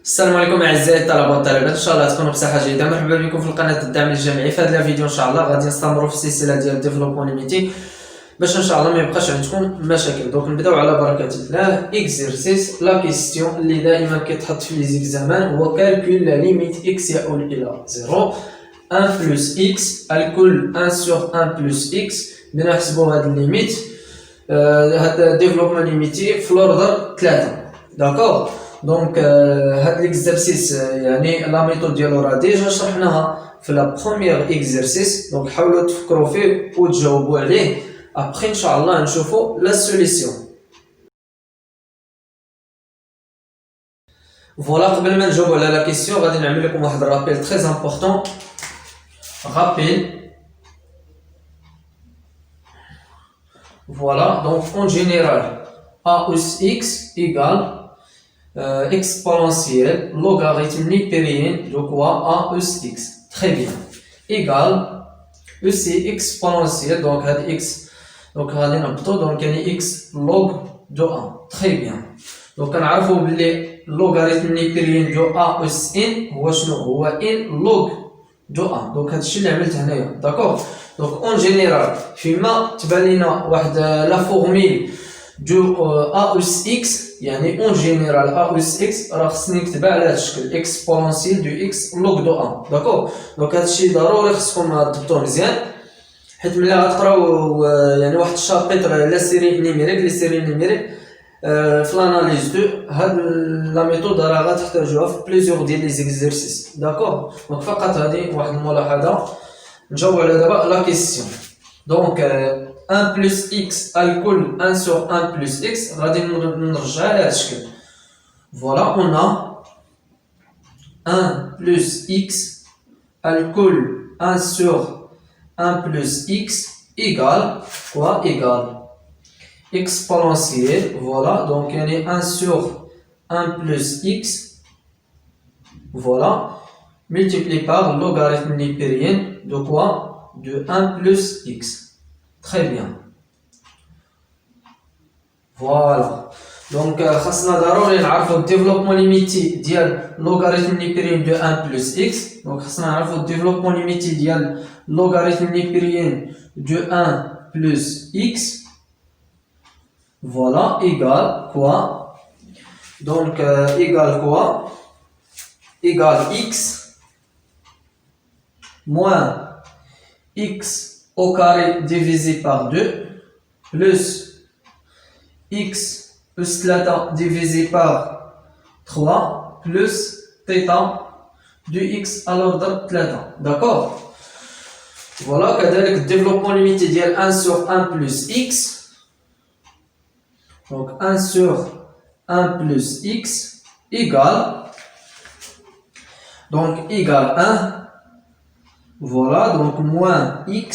السلام عليكم اعزائي الطلبه والطالبات، ان شاء الله تكونوا بصحه جيده. مرحبا بكم في القناه الدعم الجامعي. في هذا الفيديو ان شاء الله غادي نستمروا في السلسله ديال ديفلوبمون ليميتي باش ان شاء الله ما يبقاش عندكم مشاكل. دونك نبداو على بركه الله. اكزرسيس لا كيستيون اللي دائما كيتحط في لي زيكزامان هو كالكول لا ليميت اكس يؤول الى 0 1 بلس اكس الكل 1 سور 1 بلس اكس. بدنا نحسبوا هاد الليميت هاد ديفلوبمون ليميتي في لوردر 3. داكوغ. دونك هاد ليكزرسيس يعني لا ميثود ديالو راه ديجا شرحناها في لا بروميير اكزرسيس، دونك حاولوا تفكروا فيه وتجاوبوا عليه. ابخي ان شاء الله نشوفوا لا سوليسيون. فوالا، قبل ما نجاوبوا على لا كيسيون غادي نعمل لكم واحد الرابيل تري امبورطون. رابيل. Voilà, donc en général, a plus x égale exponentielle logarithme népérien de quoi a plus x. Très bien. Égale, c'est exponentielle, donc x, donc donc x log de 1. Très bien. Donc on a vu le logarithme népérien de a plus n, هو n log de 1. Donc هادشي اللي عملت هنايا. D'accord. Donc en général, فيما تبان لنا واحد لا فورميل دو a اس x، يعني en général a اس x راه خصني نكتبها على هذا الشكل اكسبونونسيال دو x لوغ دو 1. داكوغ. دونك هادشي ضروري خصكم تضبطوه مزيان، حيت ملي غتقراو يعني واحد الشابيتر لا سيري نيميريك لي سيري نيميريك في لاناليز دو هاد لا ميثود راه غتحتاجوها في بليزيور ديال لي زيكزيرسيس. داكوغ. دونك فقط هذه واحد الملاحظه. نجاوب على دابا لا كيسيون. دونك 1 بلس x الكل 1 sur 1 بلس x غادي نرجعها على هذا الشكل. فوالا اون 1 بلس x الكل 1 sur 1 بلس x égale quoi égale exponentielle. Voilà, donc يعني 1 sur 1 plus x, voilà, multiplié par le logarithme népérien de quoi? De 1 plus x. Très bien. Voilà. Donc خاصنا ضروري نعرفوا الديفلوبمون ليميتي ديال لوغاريتم نيبيريان دو 1 بلس اكس. دونك خاصنا نعرفوا الديفلوبمون ليميتي ديال لوغاريتم نيبيريان دو 1 بلس اكس. Voilà, égale quoi? Donc égale quoi? Égale x moins x au carré divisé par 2 plus x plus θ divisé par 3 plus θ de x à l'ordre 3. D'accord? Voilà, كذلك الديفلوبمون ليميتي ديال 1 sur 1 plus x. Donc 1 sur 1 plus x égale, donc égale 1. Voilà, donc moins x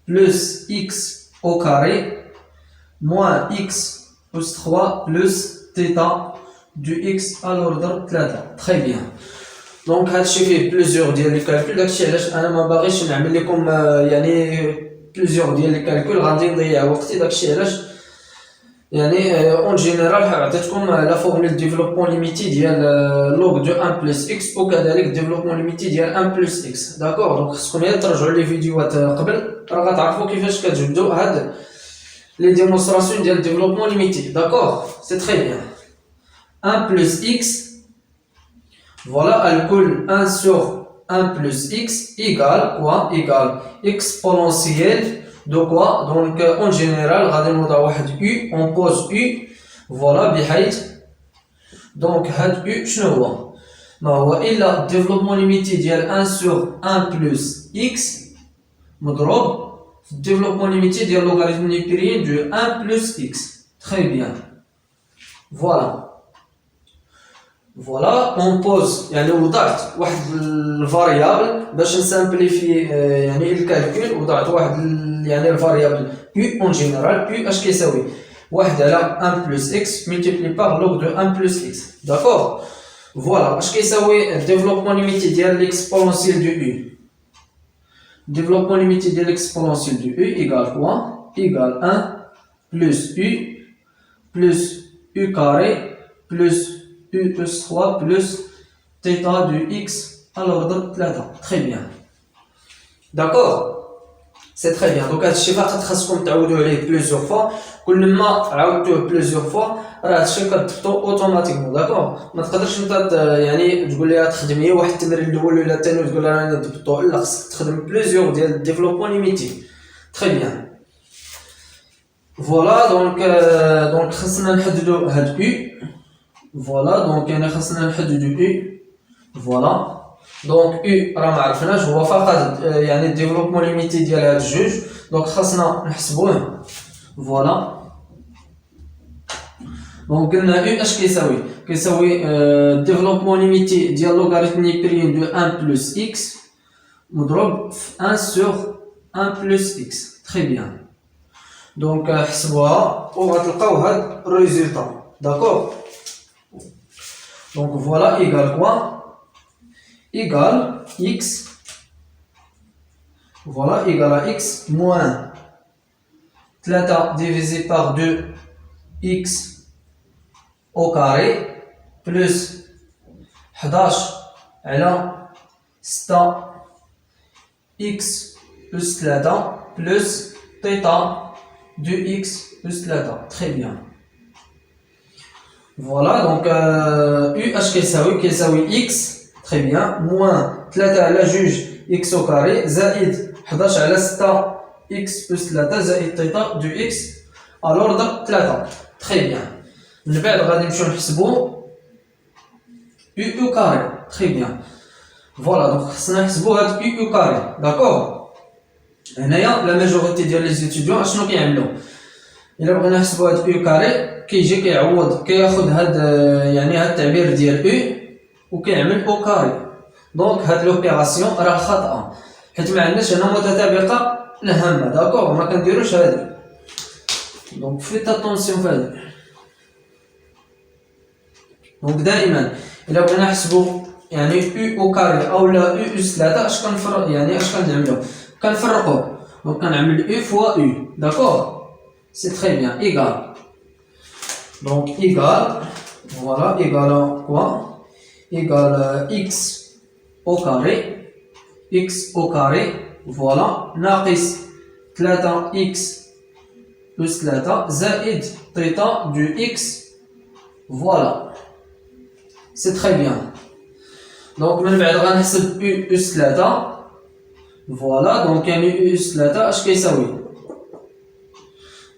plus x au carré moins x plus 3 plus θ du x à l'ordre 3. Très bien. Donc هادشي فيه plusieurs ديال لي كالكول. داكشي علاش انا ما باغيش نعمل لكم يعني plusieurs ديال لي كالكول، غادي نضيع وقتي. داكشي علاش يعني اون جينيرال عطيتكم لا فورمول ديفلوبمون ليميتي ديال لوغ دو 1 بلس اكس وكذلك ديفلوبمون ليميتي ديال 1 بلس اكس. داكوغ. دونك خصكم غير ترجعوا لي فيديوهات قبل، راه غتعرفوا كيفاش كتجبدوا هاد لي ديمونستراسيون ديال ديفلوبمون ليميتي. داكوغ. سي تري بيان. 1 بلس اكس فوالا الكل 1 sur 1 plus x égale quoi? Égale exponentielle de quoi? Donc en général غادي نوضع واحد u، on pose u. voilà بحيث donc هاد u شنو هو؟ ما هو الا ديفلوبمون ليميتي ديال 1 sur 1 plus x مضروب في الديفلوبمون ليميتي ديال لوغاريتم نيبيريان دو 1 plus x. très bien. voilà. فوالا اون بوز يعني وضعت واحد الفاريابل باش نسامبليفي يعني الكالكول. وضعت واحد يعني الفاريابل u اون جينيرال. u اش كيساوي 1 على 1 بلس x ملتيبلي باغ لوغ دو 1 بلس x. داكوغ. فوالا اش كيساوي الديفلوبمون ليميتي ديال ليكسبونونسيال دو u. الديفلوبمون ليميتي ديال ليكسبونونسيال دو u ايغال كوا؟ ايغال 1 بلس u بلس u carré plus U plus 3 plus θ du X à l'ordre 3. Très bien. D'accord? C'est très bien. Donc, هذا الشيء فقط خاصكم تعودوا عليه plusieurs fois. كل ما عاودتوه plusieurs fois راه هذا الشيء كتضبطو اوتوماتيكمون. داكور؟ ما تقدرش انت يعني تقول لي تخدمي واحد التمرين الاول ولا الثاني وتقول لي راني ضبطو، لا خاصك تخدم plusieurs ديال الديفلوبمون ليميتي. Très bien. Voilà, donc خاصنا نحددو هاد U. Voilà, donc يعني خاصنا نحددو U. Voilà. Donc U راه ما عرفناش هو فقط يعني الديفلوبمون ليميتي ديال هاد الجوج، دونك خاصنا نحسبوه. فوالا. دونك قلنا U اش كيساوي؟ كيساوي الديفلوبمون ليميتي ديال لوغاريتميك بريم دو 1 بلس X مضروب في 1 سور 1 بلس X. Très bien. دونك حسبوها وغتلقاو هاد الريزولطا. داكور؟ دونك فوالا إيكال كوا؟ égale x, voilà, égale à x moins 3 divisé par 2x au carré plus 11 على 6 x plus 3 plus θ du x plus 3. Très bien. Voilà, donc u h كيساوي x. Très bien, moins 3 على جوج x au carré زائد 11 على 6 x plus 3 زائد θ du x à l'ordre 3. Très bien. من بعد غادي نمشيو نحسبو u au carré. Très bien. Voilà, donc خصنا نحسبو هاد u au carré. D'accord. هنايا لا ماجوريتي ديال لي ستوديون اشنو كيعملو؟ الا بغينا نحسبو هاد u au carré كيجي كيعوض كياخد هاد يعني هاد التعبير ديال u وكيعمل او كاري. دونك هاد لوبيراسيون راه خاطئه حيت ما عندناش هنا متطابقه الهامه. داكوغ؟ ما كنديروش هادي. دونك فيت اتونسيون في هادي. دونك دائما الا بغينا نحسبو يعني او او كاري اولا او اس 3 اش كنفرق يعني اش كنعملو؟ كنفرقو. دونك كنعمل او فوا او. داكوغ؟ سي تري بيان. ايغال. دونك ايغال فوالا ايغال كوا؟ égale x au carré, x au carré, voilà, ناقص 3x plus 3 زائد θ du x, voilà, c'est très bien. donc من بعد غنحسب u اس 3 voilà, donc يعني u اس 3 اش كيساوي؟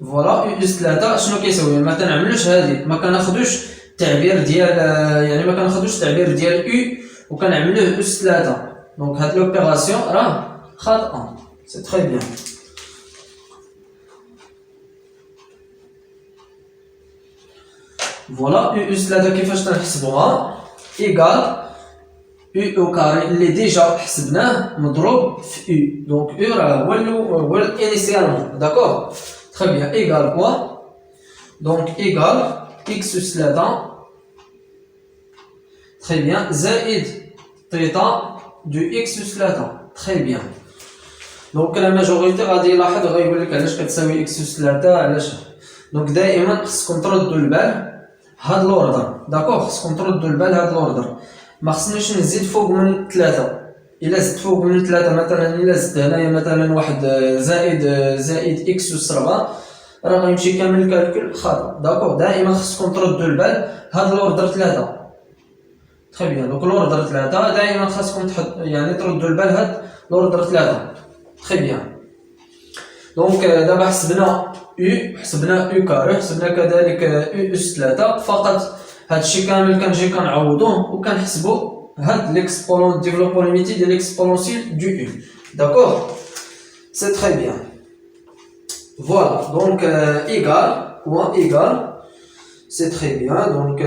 فوالا u اس 3 شنو كيساوي؟ ما كنعملوش هادي، ما كناخدوش التعبير ديال يعني ما كناخدوش التعبير ديال u وكنعملوه اس 3. دونك هاد لوبيراسيون راه خاطئه. سي تري بيان. فوالا u اس 3 كيفاش تنحسبوها؟ ايكال u او كاري اللي ديجا حسبناه مضروب في u. دونك u راه هو الانيسيالمون. داكوغ؟ تري بيان. ايكال كوا؟ دونك ايكال x اس 3 très bien زائد θ du x plus 3. très bien. دونك لا ماجوريتي غادي يلاحظ غيقول لك علاش كتساوي x plus 3 علاش. دونك دائما خصكم تردوا البال هاد لوردر. داكوغ؟ خصكم تردوا البال هاد لوردر. ما خصنيش نزيد فوق من 3. الا زدت فوق من 3 مثلا الا زدت هنايا مثلا واحد زائد x اس 4 راه غيمشي كامل الكالكول خاطئ. داكوغ؟ دائما خصكم تردوا البال هاد لوردر 3. تري بيان. دونك لوردر 3 دائما خاصكم يعني تردوا البال هاد لوردر 3. تري بيان. دونك دابا حسبنا او كاري، حسبنا كذلك او اس 3. فقط هادشي كامل كنجي كنعوضوه وكنحسبوا هاد ليكسبونون ديفلوبمون ليميتي ديال ليكسبونونسيال دو او. داكوغ؟ سي تري بيان. فوالا دونك ايكال كوا؟ ايكال سي تري بيان. دونك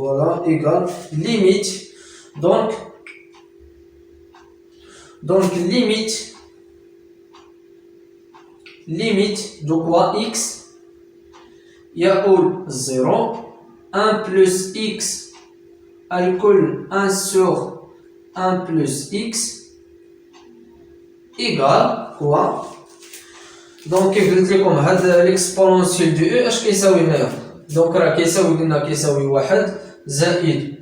voilà égale limite donc limite de quoi x يقول 0 1 plus x égale 1 sur 1 plus x égale quoi. donc كيف قلت لكم هاد ليكسبونونسيال دو او اش كيساوي هنايا؟ دونك راه كيساوي قلنا كيساوي واحد زائد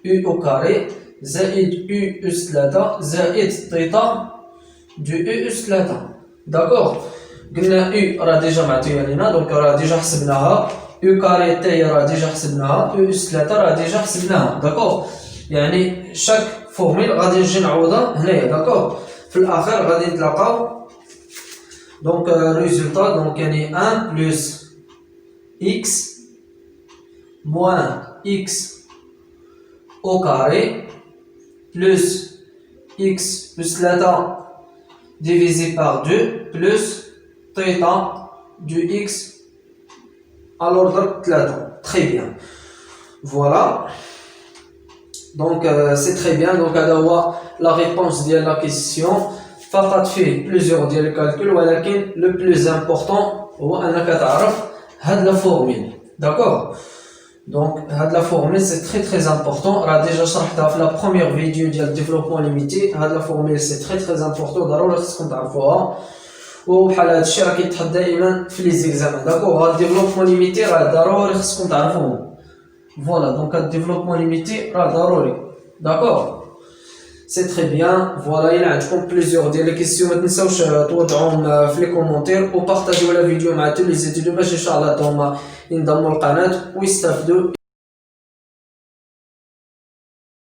U au carré زائد U أس 3 زائد تيتا دو U أس 3 داكوغ قلنا U راه ديجا معطيه لينا دونك راه ديجا حسبناها U كاري تي راه ديجا حسبناها U أس 3 راه ديجا حسبناها داكوغ يعني شاك فورميل غادي نجي نعوضها هنايا داكوغ في الاخر غادي نتلاقاو دونك ريزولتا دونك يعني 1 بلس x moins x au carré plus x plus 3 divisé par 2 plus θ du x à l'ordre 3. Très bien. Voilà. Donc c'est très bien. Donc la réponse de la question. فقط فيه plusieurs ديال الكالكول ولكن le plus important هو انك تعرف هاد لا فورميل داكوغ دونك هاد لا فورميل سي تري تري امبورطون راه ديجا شرحتها في لا بروميير فيديو ديال ديفلوبمون ليميتي هاد لا فورميل سي تري تري امبورطون ضروري خصكم تعرفوها وبحال هادشي راه كيتحط دائما في لي زيكزامان داكوغ هاد ديفلوبمون ليميتي راه ضروري خصكم تعرفوهم فوالا دونك هاد ديفلوبمون ليميتي راه ضروري داكوغ سي تري بيان فوالا إلا عندكم بليزيور ديال لي كيسيون ما تنساوش توضعوهم في لي كومونتير وبارطاجيو لا فيديو مع تو لي زيتيديون باش ان شاء الله هما ينضموا للقناه ويستافدوا